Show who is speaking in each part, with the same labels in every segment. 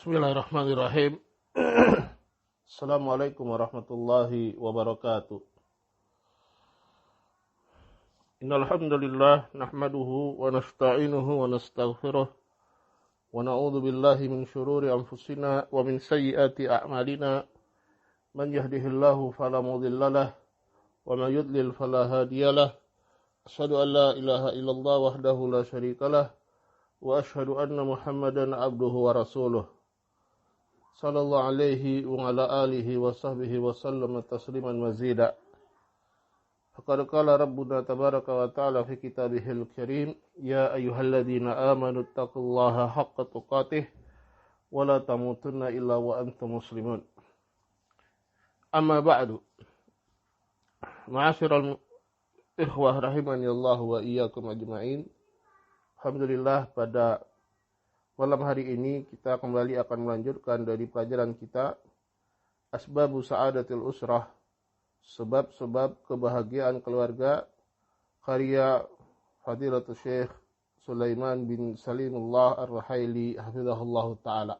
Speaker 1: Bismillahirrahmanirrahim. Assalamualaikum warahmatullahi wabarakatuh. Innal hamdalillah nahmaduhu wa nasta'inuhu wa nastaghfiruh wa na'udzu billahi min shururi anfusina wa min sayyiati a'malina. Man yahdihillahu fala mudhillalah wa man yudlil fala hadiyalah. Asyhadu an la ilaha illallah wahdahu la syarikalah wa asyhadu anna Muhammadan abduhu wa rasuluh. Sallallahu alaihi wa ala alihi wa sahbihi wa sallam tasliman mazida. Faqad qala rabbuna tabaraka wa ta'ala fi kitabihil karim, ya ayyuhalladzina amanu taqullaha haqqa tuqatih wa la tamutunna illa wa antum muslimun. Amma ba'du. Ma'asyiral ikhwah rahimani Allah wa iyyakum ajma'in. Alhamdulillah, pada malam hari ini kita kembali akan melanjutkan dari pelajaran kita Asbabu Sa'adatil Usrah, sebab-sebab kebahagiaan keluarga, karya Fadilatul Syekh Sulaiman bin Salimullah Ar-Ruhaili hafizahullah ta'ala.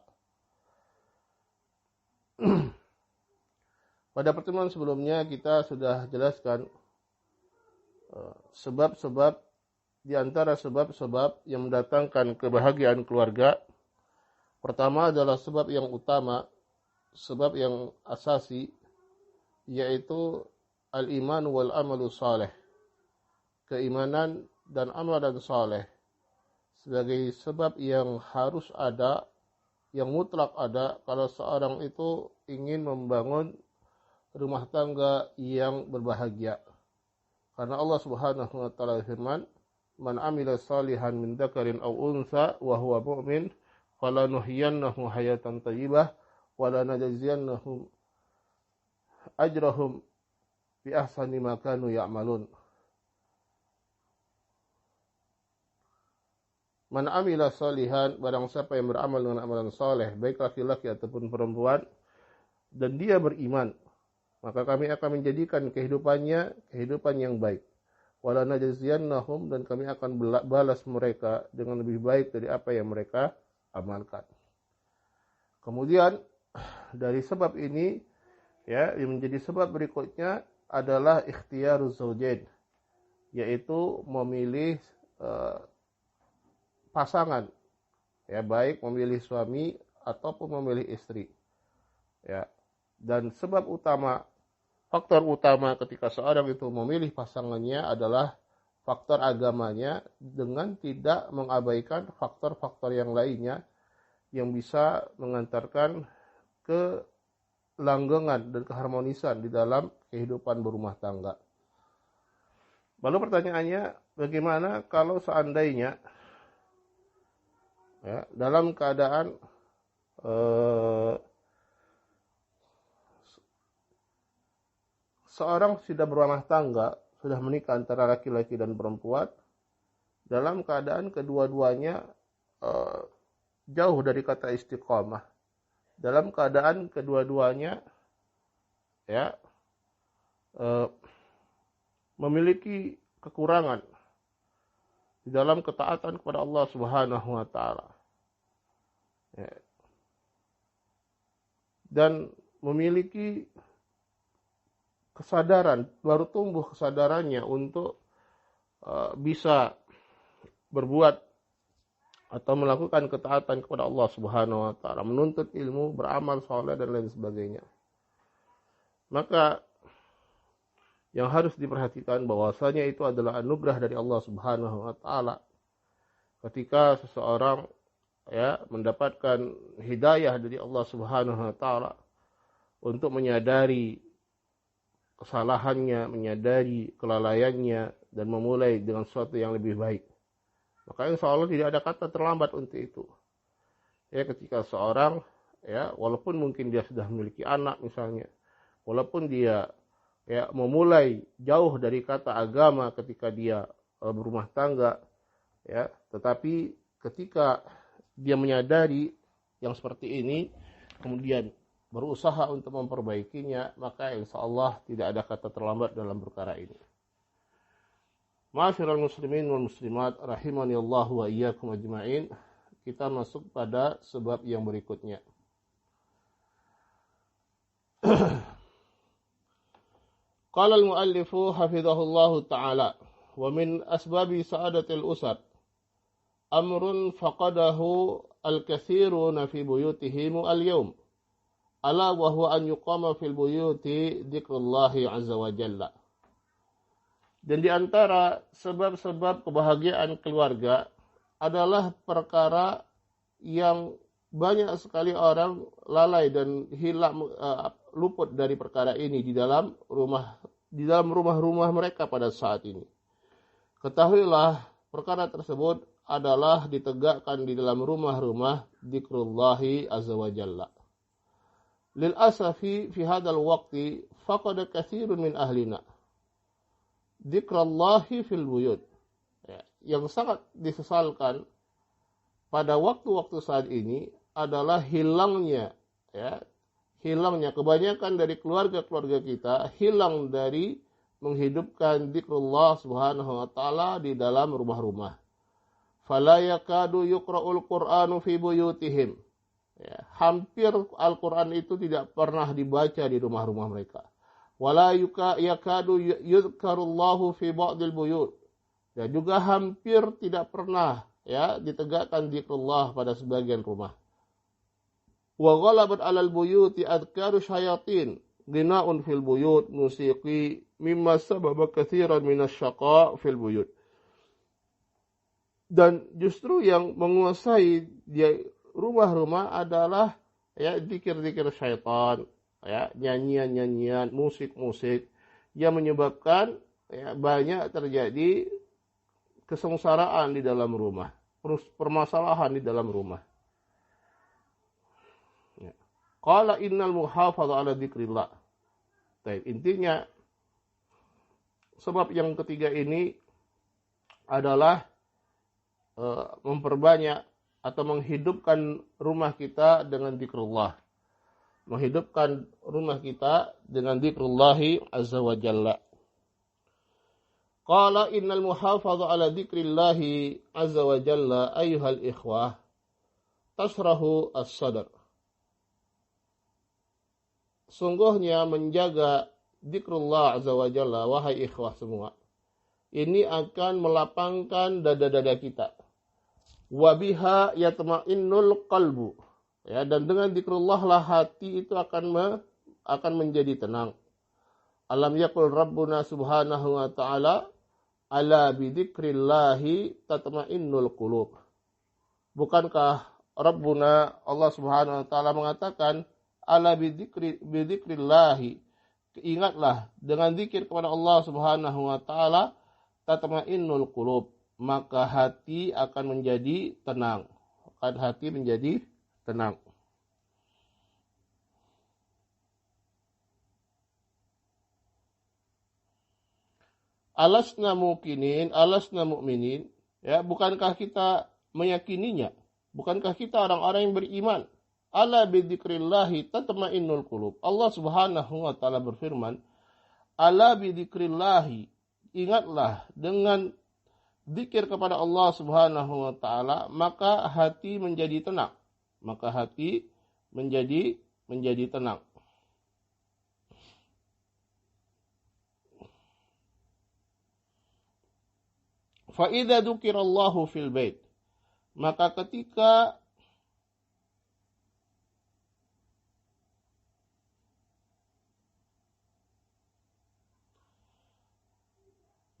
Speaker 1: Pada pertemuan sebelumnya kita sudah jelaskan sebab-sebab di antara sebab-sebab yang mendatangkan kebahagiaan keluarga. Pertama adalah sebab yang utama, sebab yang asasi, yaitu al-iman wal amalu saleh. Keimanan dan amalan saleh sebagai sebab yang harus ada, yang mutlak ada kalau seorang itu ingin membangun rumah tangga yang berbahagia. Karena Allah Subhanahu wa taala firman, man amila salihan min dzakarin aw untha wa huwa mu'min falanuhyiyannahu hayatan thayyibah wa lanajziyannahum ajrahum bi ahsani ma kanu ya'malun. Man amila salihan, barang siapa yang beramal dengan amalan saleh, baik laki-laki ataupun perempuan, dan dia beriman, maka kami akan menjadikan kehidupannya kehidupan yang baik. Wala najziyannahum, dan kami akan balas mereka dengan lebih baik dari apa yang mereka amalkan. Kemudian dari sebab ini, ya, yang menjadi sebab berikutnya adalah ikhtiyaruz zaujain, yaitu memilih pasangan, ya, baik memilih suami ataupun memilih istri, ya. Dan sebab utama, faktor utama ketika seorang itu memilih pasangannya adalah faktor agamanya, dengan tidak mengabaikan faktor-faktor yang lainnya yang bisa mengantarkan ke langgengan dan keharmonisan di dalam kehidupan berumah tangga. Lalu pertanyaannya, bagaimana kalau seandainya, ya, dalam keadaan seorang sudah berumah tangga, sudah menikah antara laki-laki dan perempuan, dalam keadaan kedua-duanya jauh dari kata istiqamah, dalam keadaan kedua-duanya, ya, memiliki kekurangan di dalam ketaatan kepada Allah Subhanahu wa taala, ya, dan memiliki kesadaran, baru tumbuh kesadarannya untuk bisa berbuat atau melakukan ketaatan kepada Allah Subhanahu wa taala, menuntut ilmu, beramal saleh dan lain sebagainya. Maka yang harus diperhatikan bahwasanya itu adalah anugerah dari Allah Subhanahu wa taala ketika seseorang, ya, mendapatkan hidayah dari Allah Subhanahu wa taala untuk menyadari kesalahannya, menyadari kelalaiannya, dan memulai dengan sesuatu yang lebih baik. Maka insya Allah tidak ada kata terlambat untuk itu. Ya, ketika seorang, ya, walaupun mungkin dia sudah memiliki anak misalnya, walaupun dia, ya, memulai jauh dari kata agama ketika dia berumah tangga, ya, tetapi ketika dia menyadari yang seperti ini, kemudian berusaha untuk memperbaikinya, maka insya Allah tidak ada kata terlambat dalam perkara ini. Ma'asyiral muslimin wal muslimat rahimani Allah wa iyyakum ajma'in. Kita masuk pada sebab yang berikutnya. Qala al-muallifu hafizahullahu ta'ala wa min asbabi sa'adatil usad amrun faqadahu al-kathiruna fi buyutihim al-yawm ala wa huwa an yuqama fil buyuti dzikrullahi azza wa jalla. Dan di antara sebab-sebab kebahagiaan keluarga adalah perkara yang banyak sekali orang lalai dan hilang luput dari perkara ini di dalam rumah-rumah mereka pada saat ini. Ketahuilah perkara tersebut adalah ditegakkan di dalam rumah-rumah dzikrullahi azza wa jalla. Lil asafi fi hadzal waqti faqad katsirun min ahlina dzikrallahi fil buyut. Yang sangat disesalkan pada waktu-waktu saat ini adalah hilangnya kebanyakan dari keluarga-keluarga kita hilang dari menghidupkan dzikrullah subhanahu wa ta'ala di dalam rumah-rumah. Fala yakadu yuqra'ul Qur'anu fi buyutihim. Hampir Al-Quran itu tidak pernah dibaca di rumah-rumah mereka. Wala yakadu yuzkarullahu fi ba'dil buyut. Dan juga hampir tidak pernah ditegakkan dzikrullah pada sebagian rumah. Wa ghalabat 'alal buyuti adkaru syayatin ghina'un fil buyut musiqi mimma sababa katsiran minasyaqa fil buyut. Dan justru yang menguasai rumah-rumah adalah zikir-zikir syaitan, nyanyian-nyanyian, musik-musik yang menyebabkan banyak terjadi kesengsaraan di dalam rumah, permasalahan di dalam rumah. Qala innal muhafadha ala dzikrillah. Intinya sebab yang ketiga ini adalah memperbanyak atau menghidupkan rumah kita dengan dzikrullah. Menghidupkan rumah kita dengan dzikrullahi azza wa jalla. Qala innal muhafadha ala dzikrillahi azza wa jalla ayyuhal ikhwah tasrahu as-sadr. Sungguhnya menjaga dzikrullah azza wa jalla, wahai ikhwah semua, ini akan melapangkan dada-dada kita. Wa biha yatma'innul qalbu. Dan dengan dzikrullah lah hati itu akan menjadi tenang. Alam yaqul rabbuna subhanahu wa ta'ala ala bidzikrillahi tatma'innul qulub. Bukankah Rabbuna Allah subhanahu wa ta'ala mengatakan ala bidzikrillahi, ingatlah dengan zikir kepada Allah subhanahu wa ta'ala tatma'innul qulub, maka hati akan menjadi tenang. Hati menjadi tenang. Alasna mu'minin, bukankah kita meyakininya? Bukankah kita orang-orang yang beriman? Ala bidzikrillahi tatma'innul qulub. Allah subhanahu wa ta'ala berfirman, ala bidzikrillahi, ingatlah dengan zikir kepada Allah subhanahu wa ta'ala, maka hati menjadi tenang. Maka hati menjadi tenang. Fa idza dzukirallahu fil bait, maka ketika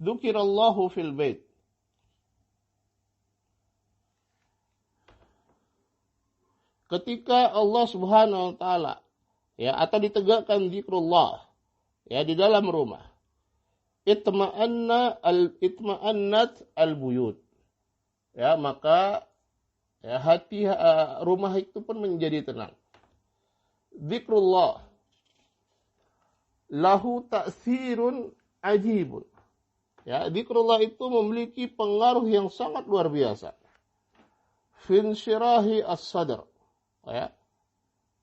Speaker 1: dzukirallahu fil bait, ketika Allah subhanahu wa ta'ala atau ditegakkan zikrullah di dalam rumah, itma'annat al-buyut, maka hati rumah itu pun menjadi tenang. Zikrullah lahu ta'sirun ajibun. Zikrullah itu memiliki pengaruh yang sangat luar biasa. Finsyirahi as-sadr.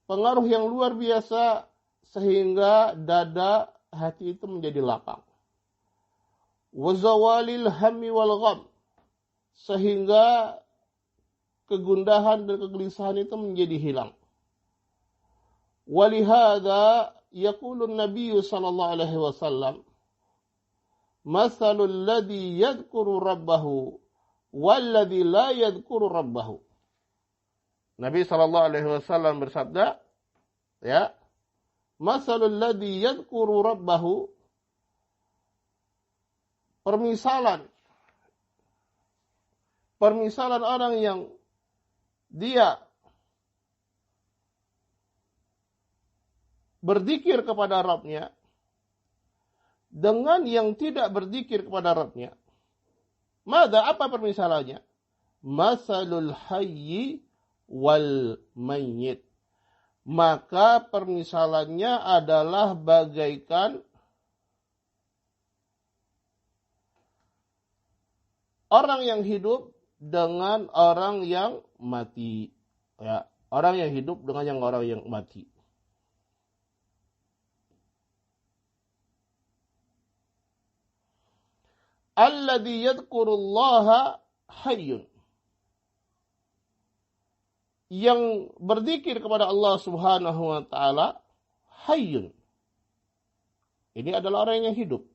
Speaker 1: Pengaruh yang luar biasa sehingga dada hati itu menjadi lapang. Wazawalil hammi wal gham, sehingga kegundahan dan kegelisahan itu menjadi hilang. Walihada yaqulu an-nabiy sallallahu alaihi wasallam, "Mathalul ladzi yadhkuru rabbahu wal ladzi la yadhkuru rabbahu." Nabi sallallahu alaihi wasallam bersabda, ya, "Mathalul ladzi yadhkuru rabbahu," permisalan orang yang dia berzikir kepada Rabb-nya dengan yang tidak berzikir kepada Rabb-nya. Apa permisalannya? Masalul hayyi wal mayyit. Maka permisalannya adalah bagaikan orang yang hidup dengan orang yang mati. Ya, orang yang hidup dengan orang yang mati. Alladzi yadhkurullaha hayyun. Yang berzikir kepada Allah Subhanahu wa taala hayyun. Ini adalah orang yang hidup.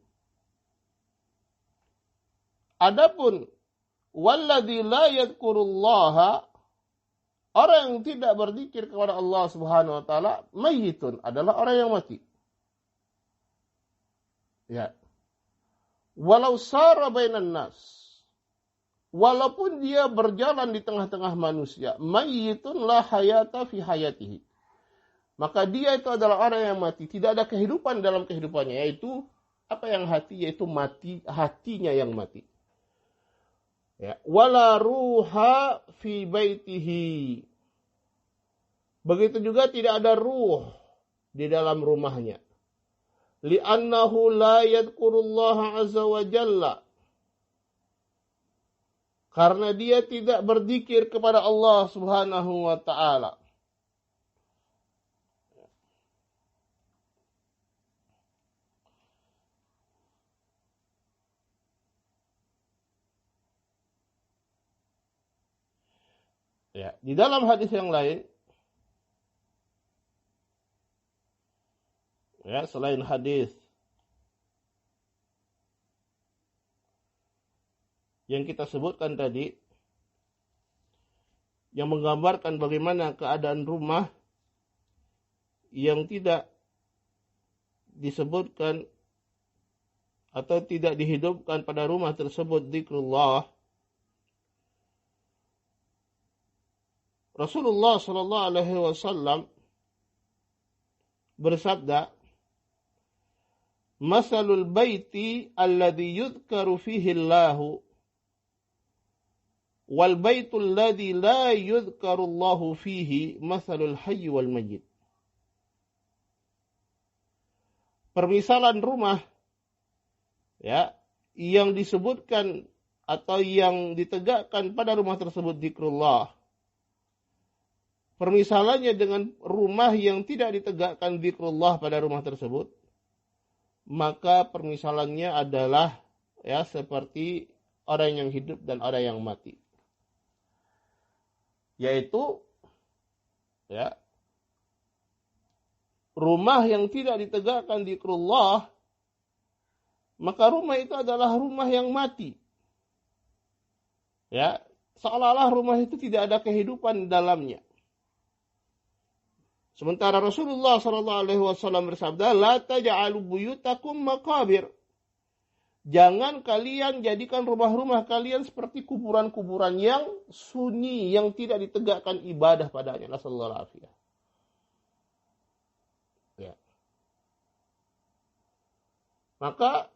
Speaker 1: Adapun walladzi la yadhkurullaha, orang yang tidak berzikir kepada Allah Subhanahu wa taala, mayyitun, adalah orang yang mati. Ya. Walau sara bainan nas, walaupun dia berjalan di tengah-tengah manusia, mayyitun la hayata fi hayatihi, maka dia itu adalah orang yang mati, tidak ada kehidupan dalam kehidupannya, yaitu apa yang hati, yaitu mati, hatinya yang mati. Ya, wala ruha fi baitihi, begitu juga tidak ada ruh di dalam rumahnya. Li'annahu la yadhkurullaha azza wa jalla, karena dia tidak berzikir kepada Allah Subhanahu wa taala. Ya, di dalam hadis yang lain, ya, selain hadis yang kita sebutkan tadi, yang menggambarkan bagaimana keadaan rumah yang tidak disebutkan atau tidak dihidupkan pada rumah tersebut zikrullah, Rasulullah sallallahu alaihi wasallam bersabda, "Masalul baiti alladhi yudhkaru fihi Allahu wal baitul ladzi la yudhkaru Allahu fihi masalul hayy wal mayyit." Permisalan rumah, ya, yang disebutkan atau yang ditegakkan pada rumah tersebut zikrullah, permisalannya dengan rumah yang tidak ditegakkan zikrullah pada rumah tersebut, maka permisalannya adalah, ya, seperti orang yang hidup dan orang yang mati. Yaitu, ya, rumah yang tidak ditegakkan zikrullah, maka rumah itu adalah rumah yang mati. Ya, seolah-olah rumah itu tidak ada kehidupan di dalamnya. Sementara Rasulullah SAW bersabda, "La taj'alu buyutakum maqabir." Jangan kalian jadikan rumah-rumah kalian seperti kuburan-kuburan yang sunyi, yang tidak ditegakkan ibadah padanya. Nasallallahu alaihi wasallam. Ya. Maka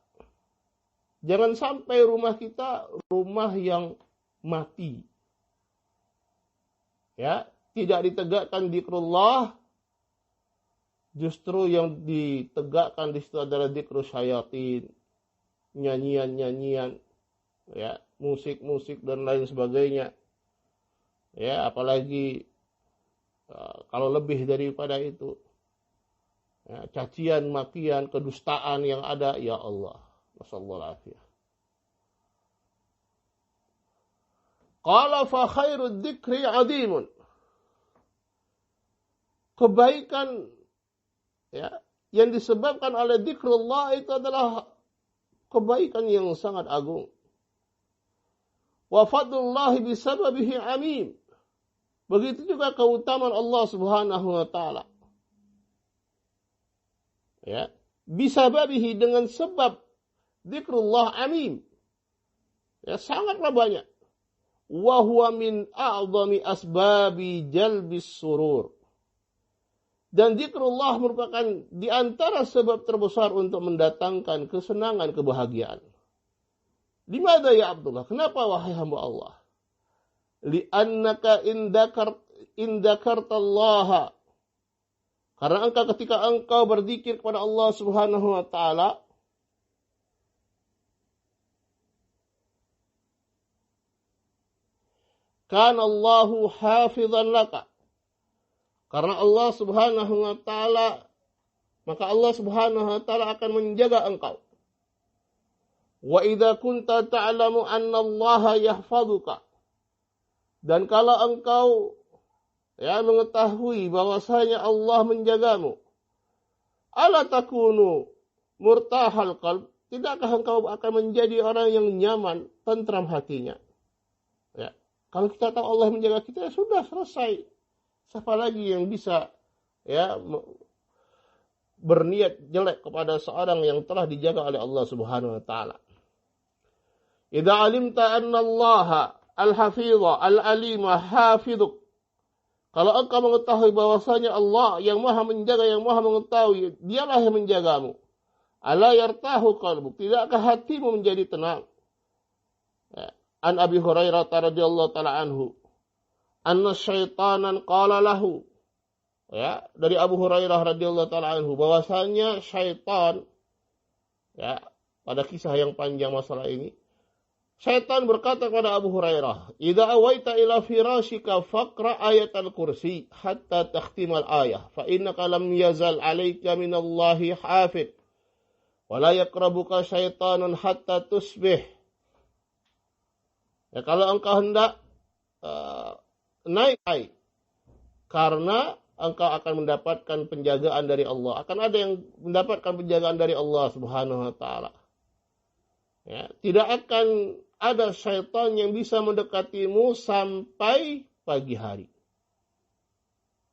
Speaker 1: jangan sampai rumah kita rumah yang mati. Ya, tidak ditegakkan zikrullah. Justru yang ditegakkan di situ adalah zikrul syayatin, nyanyian-nyanyian, ya, musik-musik dan lain sebagainya. Ya, apalagi kalau lebih daripada itu, ya, cacian, makian, kedustaan yang ada, ya Allah, nasallallahu alaihi. Qala fa khairud dzikri 'adzimun. Kebaikan, ya, yang disebabkan oleh zikrullah itu adalah kebaikan yang sangat agung. Wa fadlullahi bisababihi amim. Begitu juga keutamaan Allah Subhanahu wa taala. Ya, bisababihi dengan sebab zikrullah amim. Ya, sangatlah banyak. Wa huwa min a'zami asbabi jalbis surur. Dan zikrullah merupakan di antara sebab terbesar untuk mendatangkan kesenangan, kebahagiaan. Limada ya Abdullah? Kenapa wahai hamba Allah? Li'annaka indakartallaha. Karena ketika engkau berzikir kepada Allah Subhanahu wa taala, kana Allahu hafizan laka. Karena Allah Subhanahu wa taala, maka Allah Subhanahu wa taala akan menjaga engkau. Wa idza kunta ta'lamu anna Allah yahfazuka. Dan kalau engkau mengetahui bahwasanya Allah menjagamu, ala takunu murtahal qalb, tidakkah engkau akan menjadi orang yang nyaman, tentram hatinya? Ya. Kalau kita tahu Allah menjaga kita, ya sudah selesai. Siapa lagi yang bisa berniat jelek kepada seorang yang telah dijaga oleh Allah Subhanahu wa taala? Idza alimta anna Allah al-hafidha al-alima hafidhuk. Kalau engkau mengetahui bahwasanya Allah yang Maha menjaga, yang Maha mengetahui, dialah yang menjagamu. Ala yartahu qalbuk, tidakkah hatimu menjadi tenang? Ya. An Abi Hurairah radhiyallahu taala anhu, anna syaitanan qala lahu. Ya, dari Abu Hurairah radhiyallahu taala anhu bahwasanya syaitan, ya, pada kisah yang panjang masalah ini, syaitan berkata kepada Abu Hurairah, "Idza awaita ila firashika faqra ayat al-kursi hatta takhtimal ayah, fa innaka lam yazal 'alaika minallahi hafid, wa la yaqrabuka syaitanun hatta tusbih." Ya, kalau engkau hendak naik, karena engkau akan mendapatkan penjagaan dari Allah. Akan ada yang mendapatkan penjagaan dari Allah Subhanahu wa taala. Ya, tidak akan ada syaitan yang bisa mendekatimu sampai pagi hari.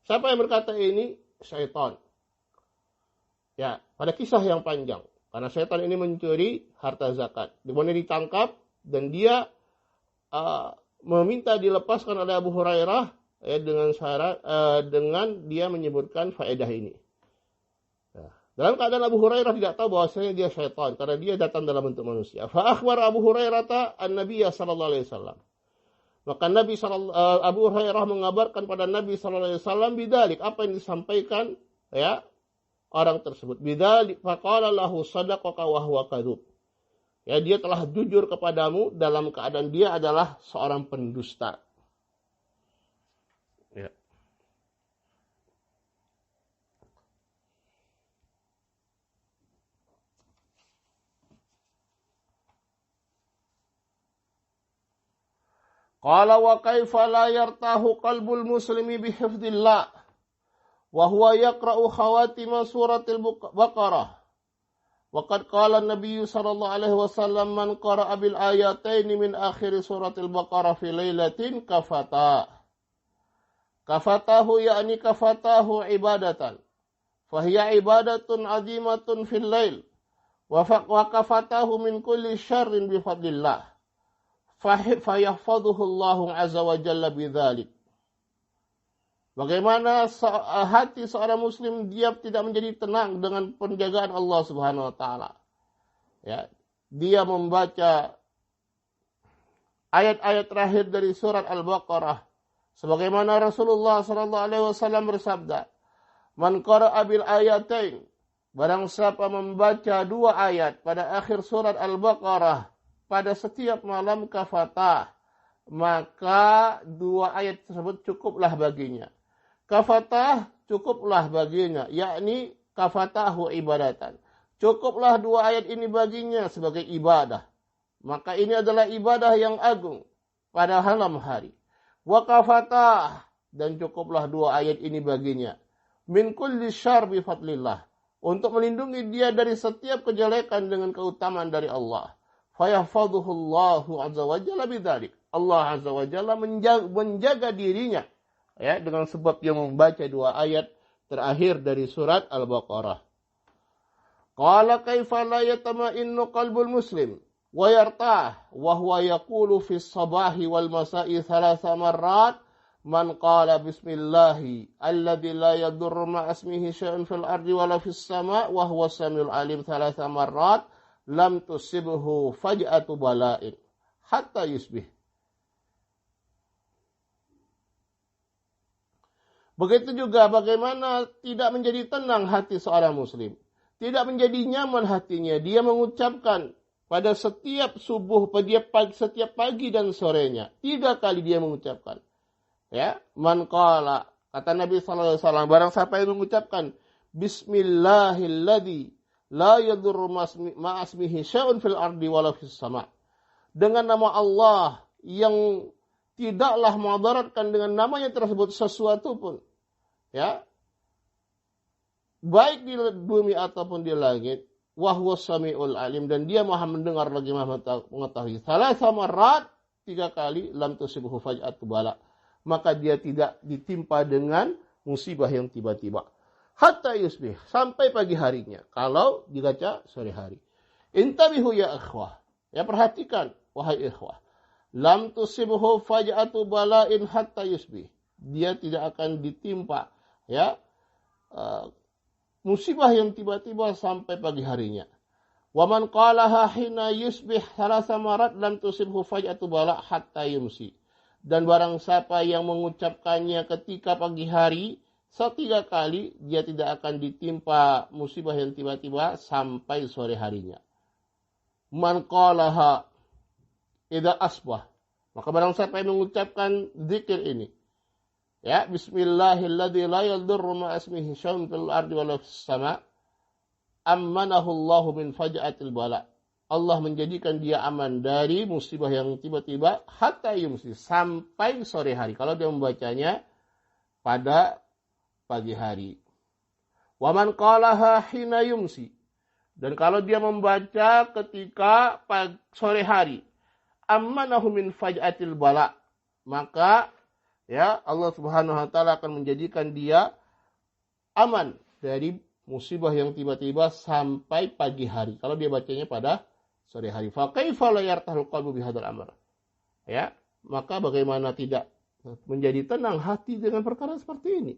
Speaker 1: Siapa yang berkata ini? Syaitan. Ya, pada kisah yang panjang. Karena syaitan ini mencuri harta zakat. Dimana ditangkap dan dia meminta dilepaskan oleh Abu Hurairah dengan syarat dengan dia menyebutkan faedah ini. Ya. Dalam keadaan Abu Hurairah tidak tahu bahwasanya dia syaitan karena dia datang dalam bentuk manusia. Fa akhbar Abu Hurairah an-Nabiy sallallahu alaihi wasallam. Maka Abu Hurairah mengabarkan pada Nabi sallallahu alaihi wasallam bidzalik, apa yang disampaikan orang tersebut. Bidzalik faqala lahu sadaqaka wa huwa kadzub. Ya, dia telah jujur kepadamu dalam keadaan dia adalah seorang pendusta. Ya. Qala wa kaifa la yartahu qalbul muslimi bihifdzillah wa huwa yaqra'u khawatima suratil Baqarah. Waqad qala an-nabiy sallallahu alaihi wasallam man qara'a bil ayataini min akhir suratil Baqarah fi lailatin kafatahu yakni kafatahu ibadatan fahiya ibadatun azimatun fil lail wa kafatahu min kulli syarrin bi fadlillah fayahfadhuhu Allahu azza wa jalla bidzalik. Bagaimana hati seorang muslim dia tidak menjadi tenang dengan penjagaan Allah Subhanahu wa taala. Ya, dia membaca ayat-ayat terakhir dari surat Al-Baqarah sebagaimana Rasulullah sallallahu alaihi wasallam bersabda, "Man qara'a bil ayatain," barang siapa membaca dua ayat pada akhir surat Al-Baqarah pada setiap malam kafatah, maka dua ayat tersebut cukuplah baginya. Kafatah cukuplah baginya, yakni kafatahu ibadatan. Cukuplah dua ayat ini baginya sebagai ibadah. Maka ini adalah ibadah yang agung pada malam hari. Wa kafatah, dan cukuplah dua ayat ini baginya. Min kulli syarr bi fadlillah. untuk melindungi dia dari setiap kejelekan dengan keutamaan dari Allah. Fayahfadhuhullahu azza wa jalla bidzalik. Allah azza wa jalla menjaga dirinya ya dengan sebab dia membaca 2 ayat terakhir dari surat Al-Baqarah. Qala kaifa la yatama'innu qalbul muslim wa yartah wa huwa yaqulu fi sabahi wal masa'i 3 marrat man qala bismillahi alladzi la yadurru ma ismihi syai'un fil ardi wala fis sama' wa huwa samiul alim 3 marrat lam tusibhu faj'atu bala'in hatta yusbih. Begitu juga bagaimana tidak menjadi tenang hati seorang muslim. Tidak menjadi nyaman hatinya. Dia mengucapkan pada setiap subuh, setiap pagi dan sorenya. 3 kali dia mengucapkan. Ya, man qala, kata Nabi sallallahu alaihi wasallam, barang siapa yang mengucapkan bismillahilladzi la yadurru ma ismihi syai'un fil ardi wala fis sama'. Dengan nama Allah yang tidaklah mudaratkan dengan namanya tersebut sesuatu pun. Ya. Baik di bumi ataupun di langit, wahwa samiul alim, dan dia maha mendengar lagi maha mengetahui. 3 marrat, 3 kali, lam tusibhu faj'atu bala. Maka dia tidak ditimpa dengan musibah yang tiba-tiba. Hatta yusbih, sampai pagi harinya. Kalau dibaca sore hari. Intabihu ya ikhwah. Ya, perhatikan, wahai ikhwah. Lam tusibhu faj'atu bala'in hatta yusbih. Dia tidak akan ditimpa ya musibah yang tiba-tiba sampai pagi harinya. Wa man qalaha hina yusbih 3 marat lam tusibhu faj'atu bala' hatta yumsi. Dan barang siapa yang mengucapkannya ketika pagi hari 3 kali, dia tidak akan ditimpa musibah yang tiba-tiba sampai sore harinya. Man qalaha idza asbah. Maka barang siapa yang mengucapkan zikir ini, ya, bismillahilladzi la yadurru ma ismihi syai'un fil ardi wala fis sama' ammanahu Allahu min faj'atil bala. Allah menjadikan dia aman dari musibah yang tiba-tiba hatta yumsi, sampai sore hari kalau dia membacanya pada pagi hari. Wa man qalaha hina yumsi, dan kalau dia membaca ketika sore hari, ammanahu min faj'atil bala, maka ya, Allah Subhanahu wa taala akan menjadikan dia aman dari musibah yang tiba-tiba sampai pagi hari kalau dia bacanya pada sore hari. Fa kaifa la yartahul qalbu bihadzal amr. Ya, maka bagaimana tidak menjadi tenang hati dengan perkara seperti ini?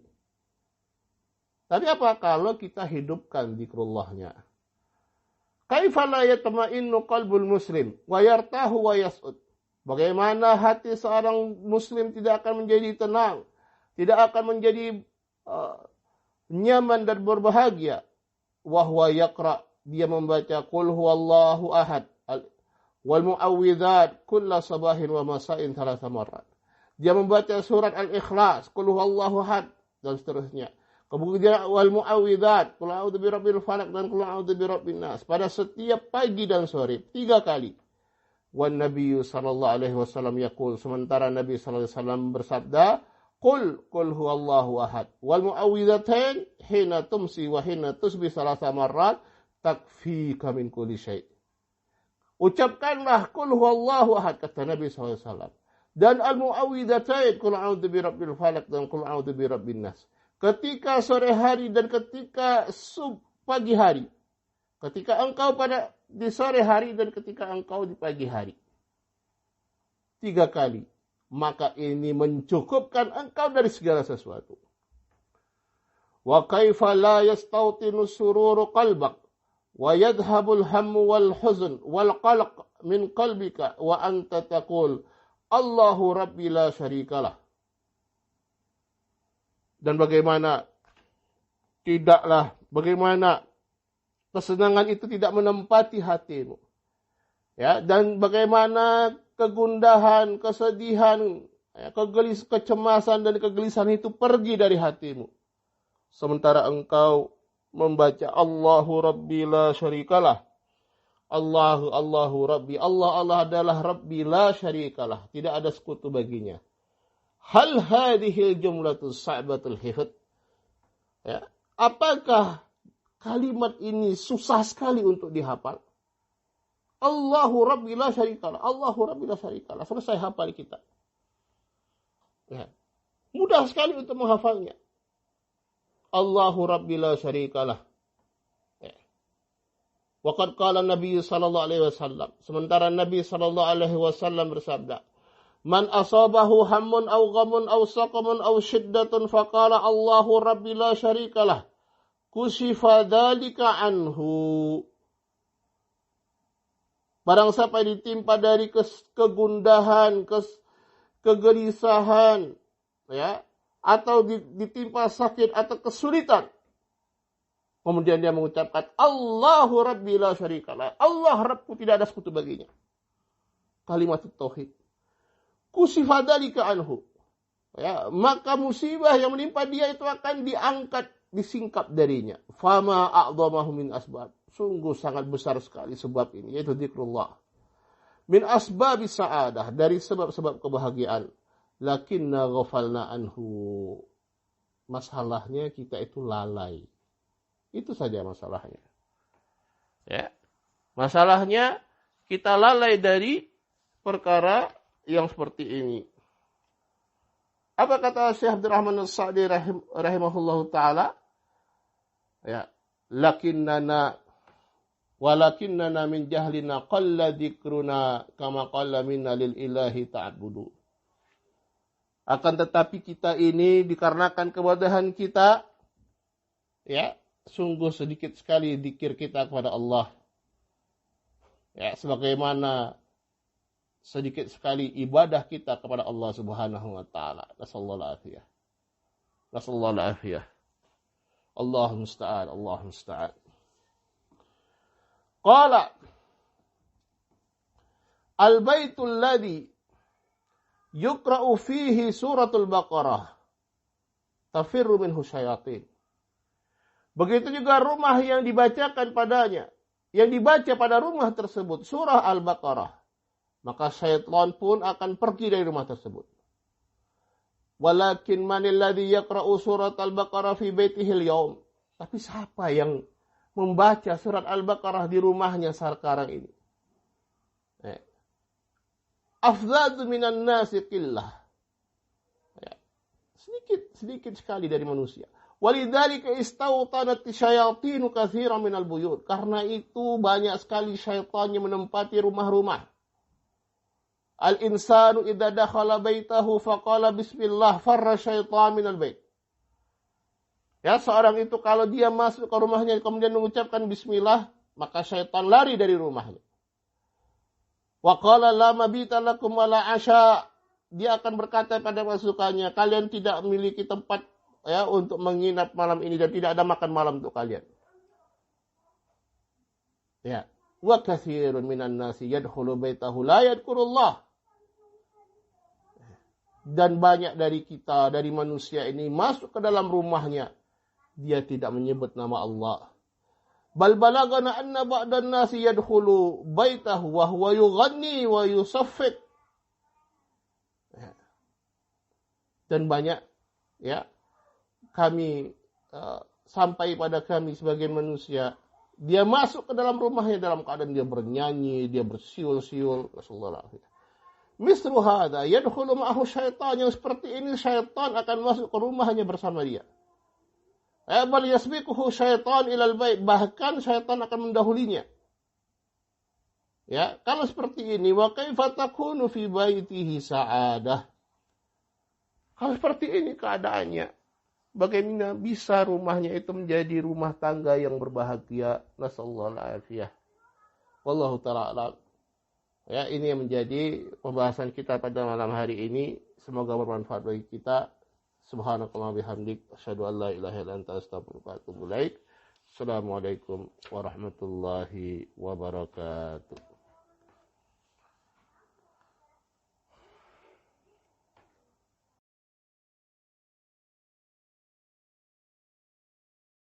Speaker 1: Tapi apa kalau kita hidupkan zikrullahnya? Kaifa la yatma'innu qalbul muslim wa yartahu wa yas'ud. Bagaimana hati seorang muslim tidak akan menjadi tenang, tidak akan menjadi nyaman dan berbahagia. Wahwa yaqra, dia membaca qul huwallahu ahad wal mu'awwidzat kulla sabahin wa masa'in 3 marrat. Dia membaca surat Al-Ikhlas, qul huwallahu ahad, dan seterusnya. Kemudian wal mu'awwidzat, qul a'udzu birabbil falaq dan qul a'udzu birabbin nas, pada setiap pagi dan sore 3 kali. Wan Nabi sallallahu alaihi wasallam yaqul, sementara Nabi sallallahu alaihi wasallam bersabda, qul huwallahu ahad wal mu'awwidzatain hina tumsi wa hina tusbi 3 marrat takfika min kulli syai'. Ucapkanlah qul huwallahu ahad, kata Nabi sallallahu alaihi wasallam, dan al mu'awwidzatain qul a'udzu birabbil falaq dan qul a'udzu birabbin nas, ketika sore hari dan ketika pagi hari. Ketika engkau di sore hari dan ketika engkau di pagi hari. 3 kali. Maka ini mencukupkan engkau dari segala sesuatu. Wa kaifa la yastawtinu sururu qalbak wa yadhhabul hammu wal huzn wal qalq min qalbika wa anta taqul Allahu rabbi la syarikalah. Dan bagaimana kesenangan itu tidak menempati hatimu. Ya, dan bagaimana kegundahan, kesedihan, kecemasan dan kegelisahan itu pergi dari hatimu. Sementara engkau membaca Allahu Rabbi la syarikalah. Allahu Rabbi. Allah adalah Rabbi la syarikalah. Tidak ada sekutu baginya. Hal hadhil jumlatus sa'batul hifd. Ya, apakah kalimat ini susah sekali untuk dihafal. Allahu Rabbi la syarikalah. Allahu Rabbi la syarikalah. Selesai hafal kita. Ya. Mudah sekali untuk menghafalnya. Allahu Rabbi la syarikalah. Ya. Waqad qala Nabi sallallahu alaihi wasallam. Sementara Nabi sallallahu alaihi wasallam bersabda, "Man asabahu hammun aw ghamun aw saqamun aw shiddatun faqala Allahu Rabbi la syarikalah. Kushifa dzalika anhu." Barang siapa ditimpa dari kegundahan, kegelisahan, ya, atau ditimpa sakit atau kesulitan, kemudian dia mengucapkan Allahu Rabbi la syarikalah. Allah Rabbku, tidak ada sekutu baginya. Kalimat tauhid. Kushifa dzalika anhu. Ya, maka musibah yang menimpa dia itu akan diangkat, disingkap darinya. Fama a'dhamahu min asbab. Sungguh sangat besar sekali sebab ini, yaitu zikrullah. Min asbabis sa'adah, dari sebab-sebab kebahagiaan. Lakinna ghafalna anhu. Masalahnya kita itu lalai. Itu saja masalahnya. Ya. Masalahnya kita lalai dari perkara yang seperti ini. Apa kata Syekh Abdurrahman As-Sa'di rahimahullahu ta'ala? Ya. Walakinnana min jahlina qalla dzikruna kama qalla minna lil ilahi ta'budu. Akan tetapi kita ini dikarenakan kebodohan kita, ya, sungguh sedikit sekali zikir kita kepada Allah. Ya, sebagaimana sedikit sekali ibadah kita kepada Allah Subhanahu wa taala. Nasallallahu alaihi. Nasallallahu alaihi. Allah musta'an, Allah musta'an. Qala al-baitul ladzi yuqra'u fihi suratul Baqarah tafirru minhu syayatin. Begitu juga rumah yang dibacakan padanya, yang dibaca pada rumah tersebut surah Al-Baqarah, maka syaitan pun akan pergi dari rumah tersebut. Walakin manil ladzi yaqra'u surat Al-Baqarah fi baitihi al-yawm. Tapi siapa yang membaca surat Al-Baqarah di rumahnya sekarang ini? Afdhadu minan nasi qillah. Sedikit sekali dari manusia. Walidzalika istawtanat syayatinu katsiran minal buyut. Karena itu banyak sekali syaitan yang menempati rumah-rumah. Al-insanu idza dakhala baitahu faqala bismillah farra syaitan minal bait. Ya, seorang itu kalau dia masuk ke rumahnya kemudian mengucapkan bismillah, maka syaitan lari dari rumahnya. Wa qala la mabita lakum wala asya. Dia akan berkata pada pasukannya, kalian tidak memiliki tempat, ya, untuk menginap malam ini dan tidak ada makan malam untuk kalian. Ya, wa katsirun minan nasi yadkhulu baitahu la yadhkurullah. Dan banyak dari kita, dari manusia ini masuk ke dalam rumahnya, dia tidak menyebut nama Allah. Bal balagana anna ba'dan nasi yadkhulu baitahu wa huwa yughanni wa yusaffiq. Dan banyak, ya, kami sampai pada kami sebagai manusia, dia masuk ke dalam rumahnya dalam keadaan dia bernyanyi, dia bersiul-siul. Rasulullah. Misru hadza yadkhulu ma'ahu syaitan. Yang seperti ini syaitan akan masuk ke rumahnya bersama dia. Bal yasbiquhu syaitan ilal bait. Bahkan syaitan akan mendahulinya. Ya, kalau seperti ini, wa kaifa takunu fi baitihi sa'adah. Kalau seperti ini keadaannya, bagaimana bisa rumahnya itu menjadi rumah tangga yang berbahagia? Nasallahu alaihi. Wallahu ta'ala a'lam. Ya, ini yang menjadi pembahasan kita pada malam hari ini. Semoga bermanfaat bagi kita. Subhanakallah bihamdik. Asyhadu an la ilaha illa anta astaghfiruka wa atubu ilaik. Assalamualaikum warahmatullahi wabarakatuh.